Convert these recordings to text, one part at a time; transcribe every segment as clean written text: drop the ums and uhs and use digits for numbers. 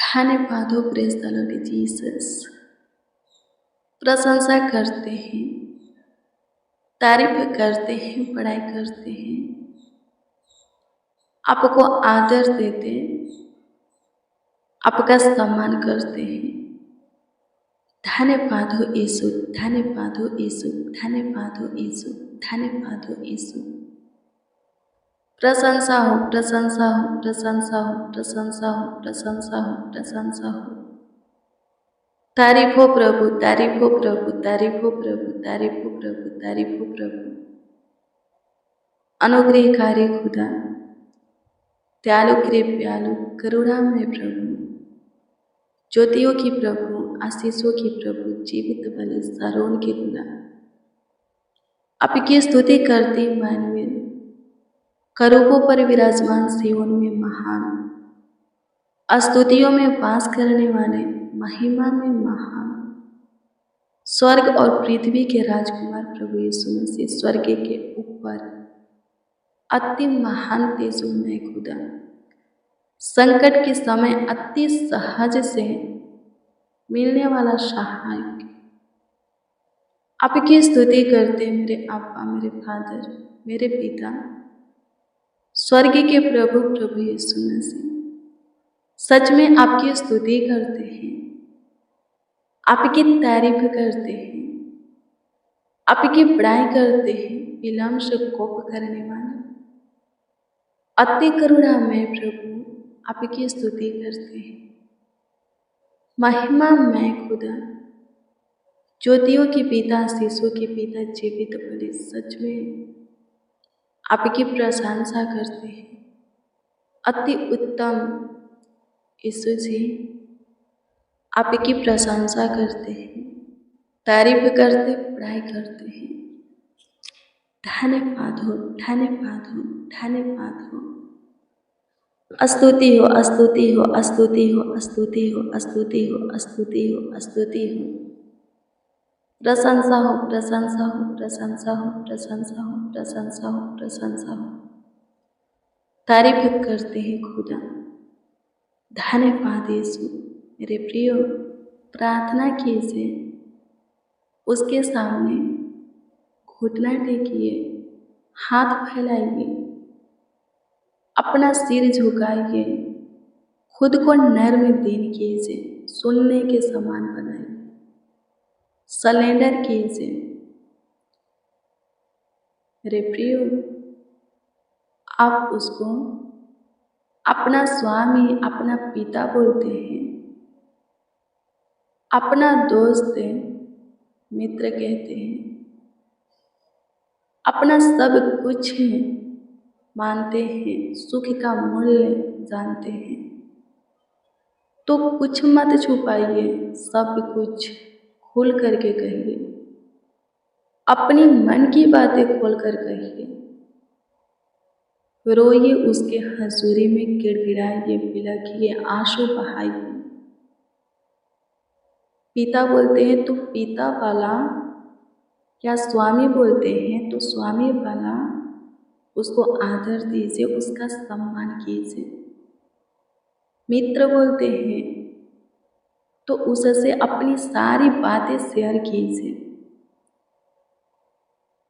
धन्यवाद हो praise the Lord Jesus. प्रशंसा करते हैं, तारीफ करते हैं, बड़ाई करते हैं, आपको आदर देते हैं, आपका सम्मान करते हैं। धन्यवाद हो यीशु, धन्यवाद हो यीशु, धन्यवाद हो यीशु, धन्यवाद हो यीशु। प्रशंसा हो, प्रशंसा हो, प्रशंसा हो, प्रशंसा हो, प्रशंसा हो, प्रशंसा हो। तारीफ हो प्रभु, तारीफ हो प्रभु, तारीफ हो प्रभु, तारीफ हो प्रभु, तारीफ हो प्रभु। अनुग्रहकारी खुदा, दयालु कृपालु, करुणामय प्रभु, ज्योतियों की प्रभु, आशीषों की प्रभु, जीवित बलि सारोन के खुदा, आपकी स्तुति करती मानवीय, करूबों पर विराजमान सियोन में महान, स्तुतियों में वास करने वाले, महिमा में महान, स्वर्ग और पृथ्वी के राजकुमार प्रभु यीशु मसीह, स्वर्ग के ऊपर अति महान तेजोमय खुदा, संकट के समय अति सहज से मिलने वाला सहायक, आपकी स्तुति करते मेरे आबा, मेरे फादर, मेरे पिता, स्वर्ग के प्रभु प्रभु यीशु मसीह। सच में आपकी स्तुति करते हैं, आपकी तारीफ करते हैं, आपकी बड़ाई करते हैं। विलम्ब से कोप करने वाला अति करुणामय प्रभु, आपकी स्तुति करते हैं। महिमा में खुदा, ज्योतियों के पिता, आशीषों के पिता, जीवित बलि, सच में आपकी प्रशंसा करते हैं। अति उत्तम यीशु जी, आपकी प्रशंसा करते हैं, तारीफ करते, पढ़ाई करते हैं। धन्यवाद हो, धन्यवाद हो, धन्यवाद हो। स्तुति हो, स्तुति हो, स्तुति हो, स्तुति हो, स्तुति हो, स्तुति हो, स्तुति हो। प्रशंसा हो, प्रशंसा हो, प्रशंसा हो, प्रशंसा हो, प्रशंसा हो, प्रशंसा हो। तारीफ करते हैं खुदा। धन्यवाद यीशु। मेरे प्रियो, प्रार्थना कीजिए, उसके सामने घुटना टेकिए, हाथ फैलाइए, अपना सिर झुकाइए, खुद को नर्म दीन कीजिए, सुनने के समान बनाइए, सरेंडर कीजिए। मेरे प्रियो, आप उसको अपना स्वामी, अपना पिता बोलते हैं, अपना दोस्त, मित्र कहते हैं, अपना सब कुछ मानते हैं, सुख का मूल्य जानते हैं। तो कुछ मत छुपाइए, सब कुछ खोल करके कहिए, अपनी मन की बातें खोल कर कहिए। रोइए उसके हजूरी में, गिड़गिड़ाइए, बिलखिए, आंसू बहाइए। पिता बोलते हैं तो पिता वाला, या स्वामी बोलते हैं तो स्वामी वाला उसको आदर दीजिए, उसका सम्मान कीजिए। मित्र बोलते हैं तो उससे अपनी सारी बातें शेयर कीजिए,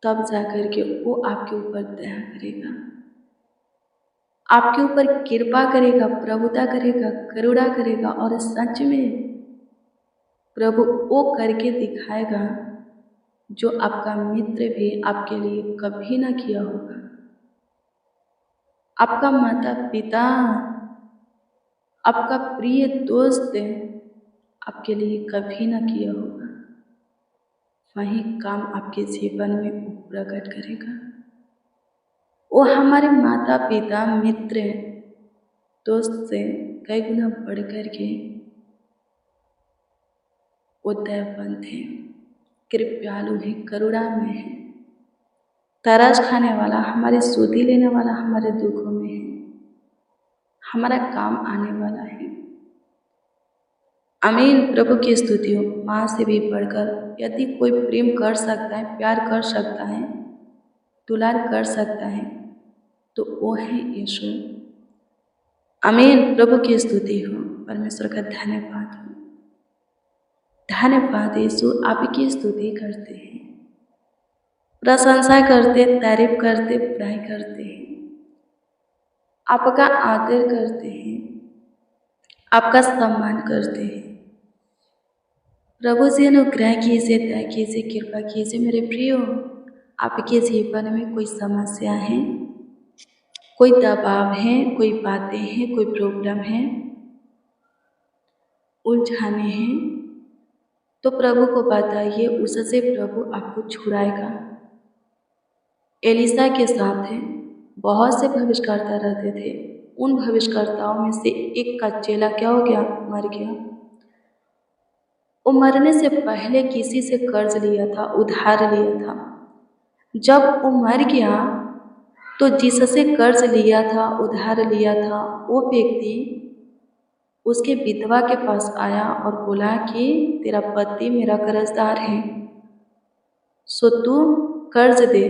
तब जाकर के वो आपके ऊपर दया करेगा, आपके ऊपर कृपा करेगा, प्रभुता करेगा, करुणा करेगा। और सच में प्रभु वो करके दिखाएगा जो आपका मित्र भी आपके लिए कभी ना किया होगा। आपका माता पिता, आपका प्रिय दोस्त आपके लिए कभी ना किया होगा, वही काम आपके जीवन में वो प्रकट करेगा। वो हमारे माता पिता, मित्र, दोस्त से कई गुना बढ़ कर के वो दयावंत है, कृपालु है, करुणामय है, तरस खाने वाला, हमारी सुधि लेने वाला, हमारे दुखों में है, हमारा काम आने वाला है। आमीन। प्रभु की स्तुति हो। माँ से भी बढ़कर यदि कोई प्रेम कर सकता है, प्यार कर सकता है, दुलार कर सकता है, तो वो है यीशु। आमीन। प्रभु की स्तुति हो। परमेश्वर का धन्यवाद हो। धन्यवाद यीशु, आपकी स्तुति करते हैं, प्रशंसा करते, तारीफ करते, बुराई करते हैं, आपका आदर करते हैं, आपका सम्मान करते हैं। प्रभु जी अनुग्रह कीजिए, दया कीजिए, कृपा कीजिए। मेरे प्रियो, आपके जीवन में कोई समस्या है, कोई दबाव है, कोई बातें हैं, कोई प्रॉब्लम है, उलझाने हैं, तो प्रभु को बताइए, उससे प्रभु आपको छुड़ाएगा। एलिसा के साथ है, बहुत से भविष्यकर्ता रहते थे। उन भविष्यकर्ताओं में से एक का चेला क्या हो गया? मर गया। वो मरने से पहले किसी से कर्ज लिया था, उधार लिया था। जब वो मर गया तो जिससे कर्ज लिया था, उधार लिया था, वो व्यक्ति उसके विधवा के पास आया और बोला कि तेरा पति मेरा कर्जदार है, सो तू कर्ज दे।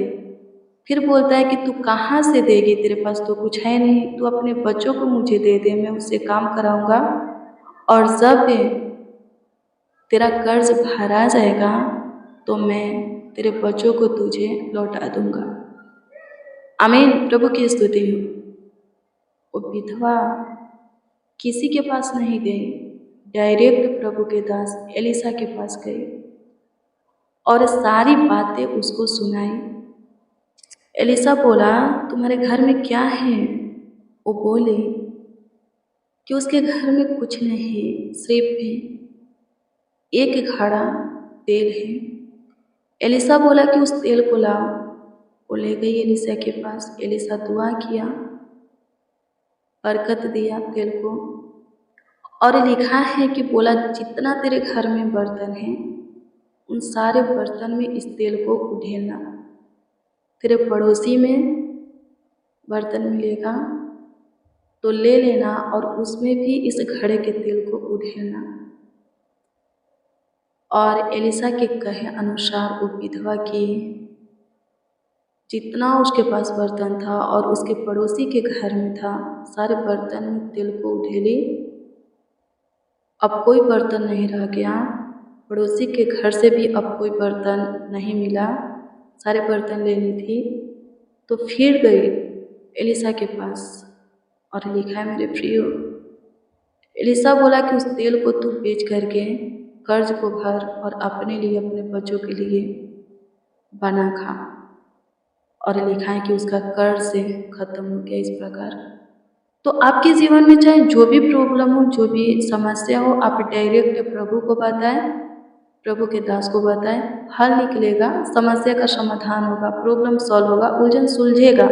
फिर बोलता है कि तू कहाँ से देगी, तेरे पास तो कुछ है नहीं, तू अपने बच्चों को मुझे दे दे, मैं उससे काम कराऊंगा और जब तेरा कर्ज भरा जाएगा तो मैं तेरे बच्चों को तुझे लौटा दूंगा। आमीन। प्रभु की स्तुति हो। वो विधवा किसी के पास नहीं गई, डायरेक्ट प्रभु के दास एलिसा के पास गई और सारी बातें उसको सुनाई। एलिसा बोला, तुम्हारे घर में क्या है? वो बोले कि उसके घर में कुछ नहीं, सिर्फ एक घड़ा तेल है। एलिसा बोला कि उस तेल को लाओ। वो ले गई एलिसा के पास। एलिसा दुआ किया, बरकत दिया तेल को, और लिखा है कि बोला जितना तेरे घर में बर्तन है उन सारे बर्तन में इस तेल को उधेलना। तेरे पड़ोसी में बर्तन मिलेगा तो ले लेना और उसमें भी इस घड़े के तेल को उधेलना। और एलिसा के कहे अनुसार वो विधवा की जितना उसके पास बर्तन था और उसके पड़ोसी के घर में था, सारे बर्तन में तेल को उधेली। अब कोई बर्तन नहीं रह गया। पड़ोसी के घर से भी अब कोई बर्तन नहीं मिला, सारे बर्तन लेनी थी। तो फिर गई एलिसा के पास और लिखा है मेरे प्रियो, एलिसा बोला कि उस तेल को तू बेच करके कर्ज को भर और अपने लिए, अपने बच्चों के लिए बना खा। और लिखा है कि उसका कर्ज से खत्म हो गया। इस प्रकार तो आपके जीवन में चाहे जो भी प्रॉब्लम हो, जो भी समस्या हो, आप डायरेक्ट प्रभु को बताएं, प्रभु के दास को बताएं, हल निकलेगा, समस्या का समाधान होगा, प्रॉब्लम सॉल्व होगा, उलझन सुलझेगा।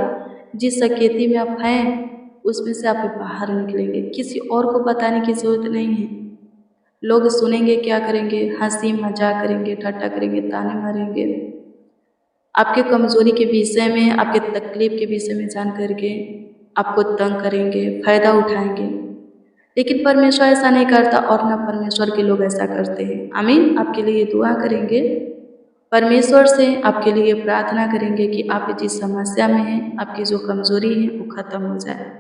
जिस सकेती में आप हैं उसमें से आप बाहर निकलेंगे। किसी और को बताने की जरूरत नहीं है। लोग सुनेंगे, क्या करेंगे? हंसी मजाक करेंगे, ठट्टा करेंगे, ताने मारेंगे, आपके कमजोरी के विषय में, आपके तकलीफ के विषय में जान करके आपको तंग करेंगे, फायदा उठाएंगे। लेकिन परमेश्वर ऐसा नहीं करता और ना परमेश्वर के लोग ऐसा करते हैं। आमीन। आपके लिए दुआ करेंगे, परमेश्वर से आपके लिए प्रार्थना करेंगे कि आप जिस समस्या में हैं, आपकी जो कमजोरी है वो खत्म हो जाए,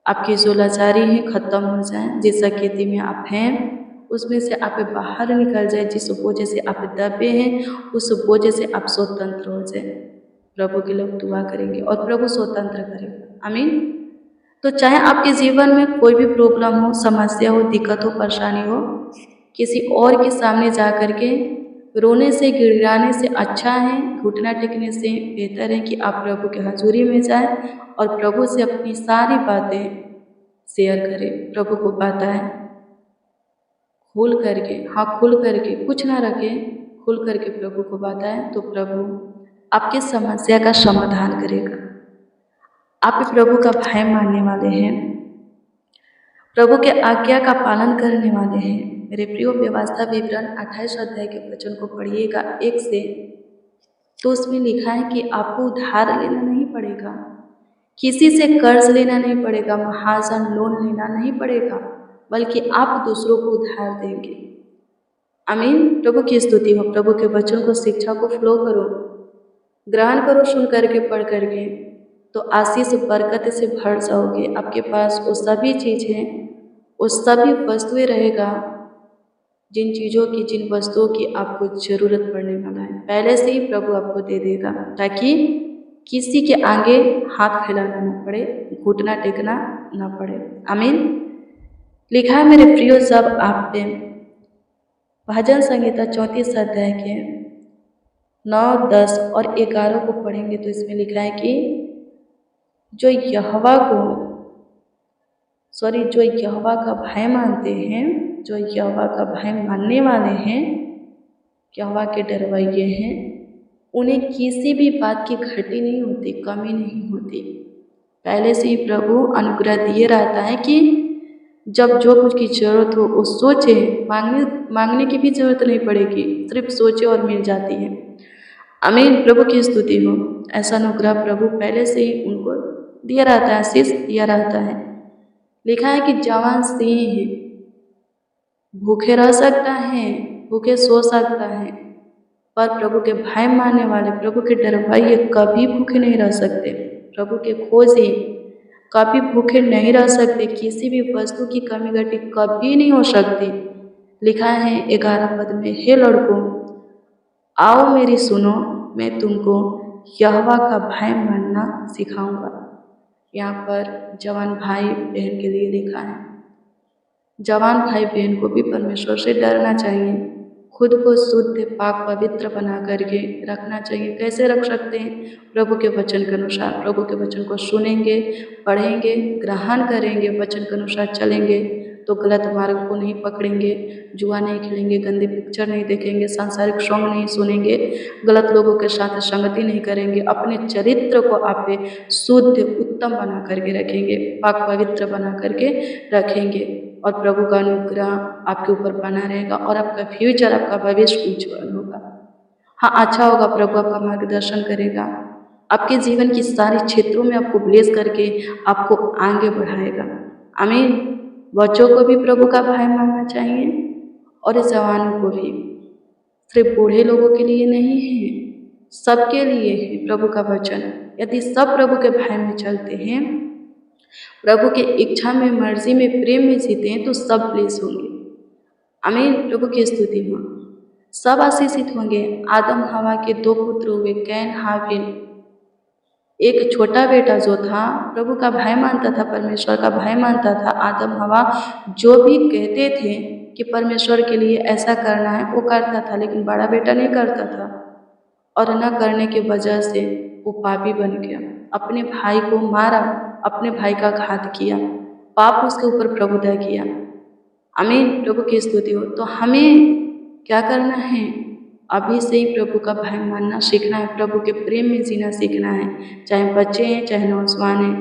आपकी जो लाचारी है खत्म हो जाए, जिस सकेती में आप हैं उसमें से आप बाहर निकल जाए, जिस बोझ से आप दबे हैं उस बोझ से आप स्वतंत्र हो जाए। प्रभु के लोग दुआ करेंगे और प्रभु स्वतंत्र करेगा। आमीन। तो चाहे आपके जीवन में कोई भी प्रॉब्लम हो, समस्या हो, दिक्कत हो, परेशानी हो, किसी और के सामने जा कर के रोने से, गिड़गिड़ाने से अच्छा है, घुटना टेकने से बेहतर है कि आप प्रभु के हजूरी में जाएं और प्रभु से अपनी सारी बातें शेयर करें, प्रभु को बताएं खुल करके। हाँ, खुल करके, कुछ ना रखें, खुल करके प्रभु को बताएं तो प्रभु आपकी समस्या का समाधान करेगा। आप प्रभु का भय मानने वाले हैं, प्रभु के आज्ञा का पालन करने वाले हैं। मेरे प्रियो, व्यवस्था विवरण 28 अध्याय के वचन को पढ़िएगा 1 से, तो उसमें लिखा है कि आपको उधार लेना नहीं पड़ेगा, किसी से कर्ज लेना नहीं पड़ेगा, महाजन लोन लेना नहीं पड़ेगा, बल्कि आप दूसरों को उधार देंगे। आमीन। प्रभु की स्तुति हो। प्रभु के वचन को, शिक्षा को फ्लो करो, ग्रहण करो, सुन करके, पढ़ करके, तो आशीष बरकत से भर जाओगे। आपके पास वो सभी चीज़ हैं, वो सभी वस्तुएं रहेगा जिन चीज़ों की, जिन वस्तुओं की आपको ज़रूरत पड़ने वाला है, पहले से ही प्रभु आपको दे देगा, ताकि किसी के आगे हाथ फैलाना ना पड़े, घुटना टेकना ना पड़े। आमीन। लिखा है मेरे प्रियो सब आप पे, भजन संहिता 34 अध्याय के 9, 10 और 11 को पढ़ेंगे तो इसमें लिखा है कि जो यहोवा का भय मानते हैं, जो यहोवा का भय मानने वाले हैं, यहोवा के डरवैये हैं, उन्हें किसी भी बात की घटी नहीं होती, कमी नहीं होती। पहले से ही प्रभु अनुग्रह दिए रहता है कि जब जो कुछ की जरूरत हो वो सोचे, मांगने की भी जरूरत नहीं पड़ेगी, सिर्फ सोचे और मिल जाती है। आमीन। प्रभु की स्तुति हो। ऐसा अनुग्रह प्रभु पहले से ही उनको दिया रहता है, आशीष दिया रहता है। लिखा है कि जवान सिंह भूखे रह सकता है, भूखे सो सकता है, पर प्रभु के भय मानने वाले, प्रभु के डरवैये कभी भूखे नहीं रह सकते। प्रभु के खोजी कभी भूखे नहीं रह सकते, किसी भी वस्तु की कमी घटी कभी नहीं हो सकती। लिखा है 11 पद में, हे लड़कों आओ मेरी सुनो, मैं तुमको यहोवा का भय मानना सिखाऊंगा। यहाँ पर जवान भाई बहन के लिए लिखा है। जवान भाई बहन को भी परमेश्वर से डरना चाहिए, खुद को शुद्ध पाक पवित्र बना करके रखना चाहिए। कैसे रख सकते हैं? प्रभु के वचन के अनुसार। प्रभु के वचन को सुनेंगे, पढ़ेंगे, ग्रहण करेंगे, वचन के अनुसार चलेंगे तो गलत मार्ग को नहीं पकड़ेंगे, जुआ नहीं खेलेंगे, गंदी पिक्चर नहीं देखेंगे, सांसारिक सॉन्ग नहीं सुनेंगे, गलत लोगों के साथ संगति नहीं करेंगे, अपने चरित्र को आप शुद्ध उत्तम बना करके रखेंगे, पाक पवित्र बना करके रखेंगे और प्रभु का अनुग्रह आपके ऊपर बना रहेगा और आपका फ्यूचर, आपका भविष्य उज्जवल होगा। हाँ, अच्छा होगा। प्रभु आपका मार्गदर्शन करेगा, आपके जीवन की सारी क्षेत्रों में आपको ब्लेस करके आपको आगे बढ़ाएगा। आमीन। बच्चों को भी प्रभु का भय मानना चाहिए और जवानों को भी। सिर्फ बूढ़े लोगों के लिए नहीं है, सबके लिए है प्रभु का वचन। यदि सब प्रभु के भय में चलते हैं, प्रभु के इच्छा में, मर्जी में, प्रेम में जीते हैं तो सब ब्लेस होंगे। आमीन। प्रभु की स्तुति हो। सब आशीषित होंगे। आदम हवा के 2 पुत्र हुए, कैन हाबिल। एक छोटा बेटा जो था प्रभु का भय मानता था, परमेश्वर का भय मानता था। आदम हवा जो भी कहते थे कि परमेश्वर के लिए ऐसा करना है वो करता था, लेकिन बड़ा बेटा नहीं करता था और न करने की वजह से वो पापी बन गया, अपने भाई को मारा, अपने भाई का घात किया, पाप उसके ऊपर प्रभुता किया। आमीन। प्रभु की स्तुति हो। तो हमें क्या करना है? अभी से ही प्रभु का भय मानना सीखना है, प्रभु के प्रेम में जीना सीखना है। चाहे बच्चे हैं, चाहे नौजवान हैं,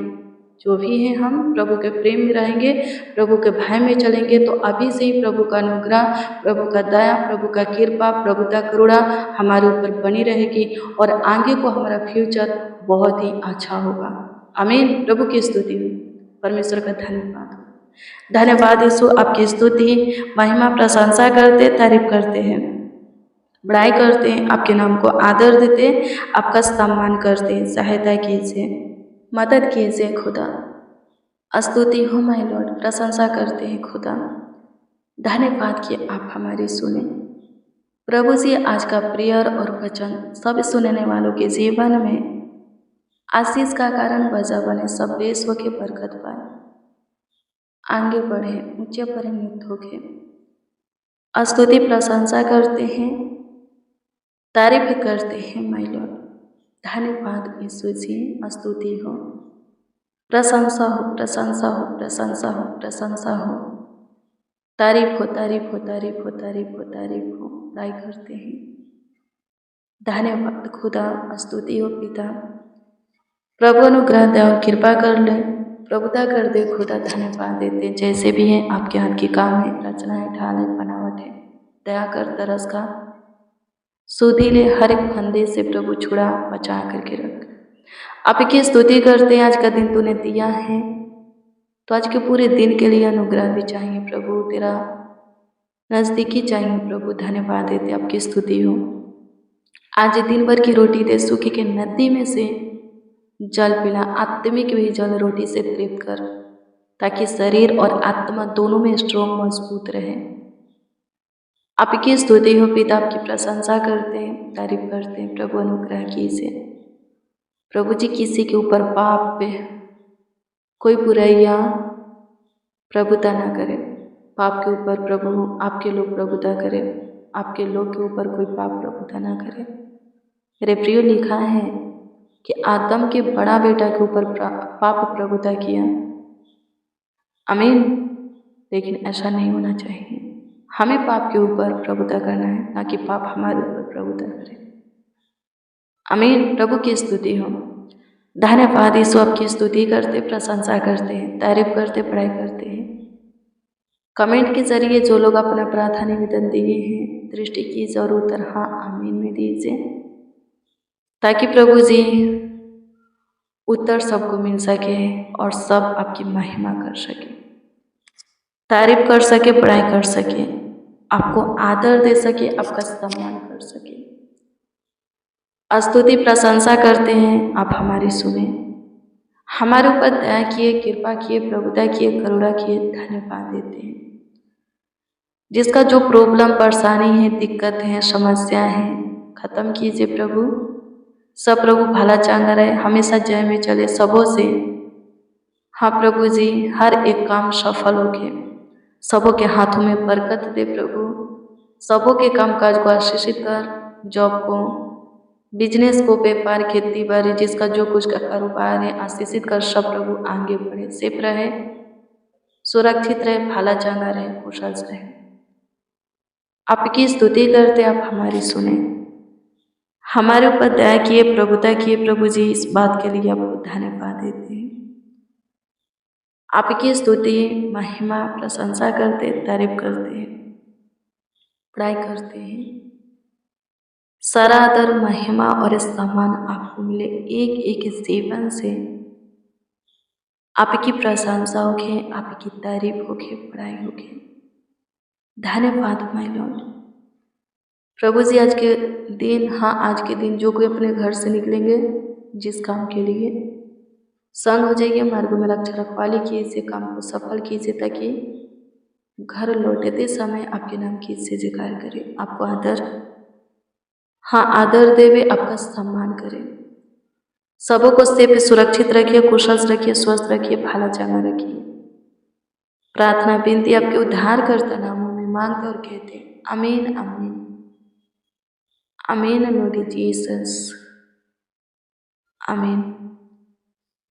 जो भी हैं, हम प्रभु के प्रेम में रहेंगे, प्रभु के भय में चलेंगे तो अभी से ही प्रभु का अनुग्रह, प्रभु का दया, प्रभु का कृपा, प्रभु का करुणा हमारे ऊपर बनी रहेगी और आगे को हमारा फ्यूचर बहुत ही अच्छा होगा। आमीन। प्रभु की स्तुति। परमेश्वर का धन्यवाद। धन्यवाद यीशु, आपकी स्तुति, महिमा, प्रशंसा करते, तारीफ करते हैं, बड़ाई करते हैं, आपके नाम को आदर देते हैं, आपका सम्मान करते हैं। सहायता कीजिए, मदद कीजिए खुदा। स्तुति हो माय लॉर्ड, प्रशंसा करते हैं खुदा। धन्यवाद कि आप हमारी सुने प्रभु जी। आज का प्रेयर और वचन सब सुनने वालों के जीवन में आशीष का कारण वजह बने, सब ब्लेस होके बरकत पाए, आगे बढ़े, ऊंचे परिणत होके। स्तुति प्रशंसा करते हैं, तारीफ करते हैं माय लॉर्ड। धन्यवाद यीशु जी। स्तुति हो, प्रशंसा हो, प्रशंसा हो, प्रशंसा हो, प्रशंसा हो, तारीफ हो, तारीफ हो, तारीफ हो, तारीफ हो, तारीफ हो, बड़ाई करते हैं। धन्यवाद खुदा। स्तुति हो पिता। प्रभु अनुग्रह दे और कृपा कर ले, प्रभुता कर दे खुदा। धन्यवाद देते, जैसे भी हैं आपके हाथ के काम है, रचना है, ढाल है, बनावट है, दया कर, तरस का सुधीले हर एक फंदे से प्रभु छुड़ा बचा करके रख। आपकी स्तुति करते हैं। आज का दिन तूने दिया है तो आज के पूरे दिन के लिए अनुग्रह भी चाहिए प्रभु, तेरा नज़दीकी चाहिए प्रभु। धन्यवाद देते, आपकी स्तुति हो। आज दिन भर की रोटी दे, सूखे के नदी में से जल पिला, आत्मिक भी जल रोटी से तृप्त कर। ताकि शरीर और आत्मा दोनों में स्ट्रोंग मजबूत रहे। आपकी स्तुति हो पिता, आपकी प्रशंसा करते हैं, तारीफ करते हैं। प्रभु अनुग्रह कीजिए प्रभु जी, किसी के ऊपर पाप पे कोई बुराइयाँ प्रभुता ना करे। पाप के ऊपर प्रभु आपके लोग प्रभुता करें, आपके लोग के ऊपर कोई पाप प्रभुता ना करे। मेरे प्रियो, लिखा है कि आदम के बड़ा बेटा के ऊपर पाप प्रभुता किया। आमीन। लेकिन ऐसा नहीं होना चाहिए। हमें पाप के ऊपर प्रभुता करना है, ना कि पाप हमारे ऊपर प्रभुता करे। आमीन। प्रभु की स्तुति हो। धन्यवाद यीशु, आपकी स्तुति करते, प्रशंसा करते हैं, तारीफ करते, पढ़ाई करते हैं। कमेंट के जरिए जो लोग अपना प्रार्थना निवेदन दिए हैं, दृष्टि कीजिए और उत्तर हाँ आमीन में दीजिए, ताकि प्रभु जी उत्तर सबको मिल सके और सब आपकी महिमा कर सके, तारीफ कर सके, पढ़ाई कर सके, आपको आदर दे सके, आपका सम्मान कर सके। स्तुति प्रशंसा करते हैं, आप हमारी सुने, हमारे ऊपर दया किए, कृपा किए, प्रभुता किए, करुणा किए, धन्यवाद देते हैं। जिसका जो प्रॉब्लम, परेशानी है, दिक्कत है, समस्या है, खत्म कीजिए प्रभु। सब प्रभु भला चांगा रहे, हमेशा जय में चले सबों से। हाँ प्रभु जी, हर एक काम सफल होके सबों के हाथों में बरकत दे प्रभु। सबों के कामकाज को आशीषित कर, जॉब को, बिजनेस को, व्यापार, खेती बाड़ी, जिसका जो कुछ का कारोबार है आशीषित कर। सब प्रभु आगे बढ़े, सेफ रहे, सुरक्षित रहे, भला चांगा रहे, कुशल रहे। आपकी स्तुति करते, आप हमारी सुने, हमारे ऊपर दया किए, प्रभुता किए प्रभु जी। इस बात के लिए आपको धन्यवाद देते हैं। आपकी स्तुति, महिमा, प्रशंसा करते, तारीफ करते हैं, पढ़ाई करते हैं। सारा आदर, महिमा और सम्मान आपको मिले एक एक जीवन से। आपकी प्रशंसा होके, आपकी तारीफ होके, पढ़ाई होके। धन्यवाद माय लॉर्ड। प्रभु जी आज के दिन, हाँ आज के दिन जो कोई अपने घर से निकलेंगे जिस काम के लिए, संग हो जाइए, मार्ग में रक्षा रखवाली कीजिए, काम को सफल कीजिए, ताकि घर लौटते समय आपके नाम की से जयकार करे, आपको आदर, हाँ आदर देवे, आपका सम्मान करे। सबों को सेफ सुरक्षित रखिए, कुशल रखिए, स्वस्थ रखिए, भाला चांगा रखिए। प्रार्थना विनती आपके उद्धार करता नामों में मांगते और कहते आमीन आमीन आमीन। लॉर्ड जीसस, आमीन।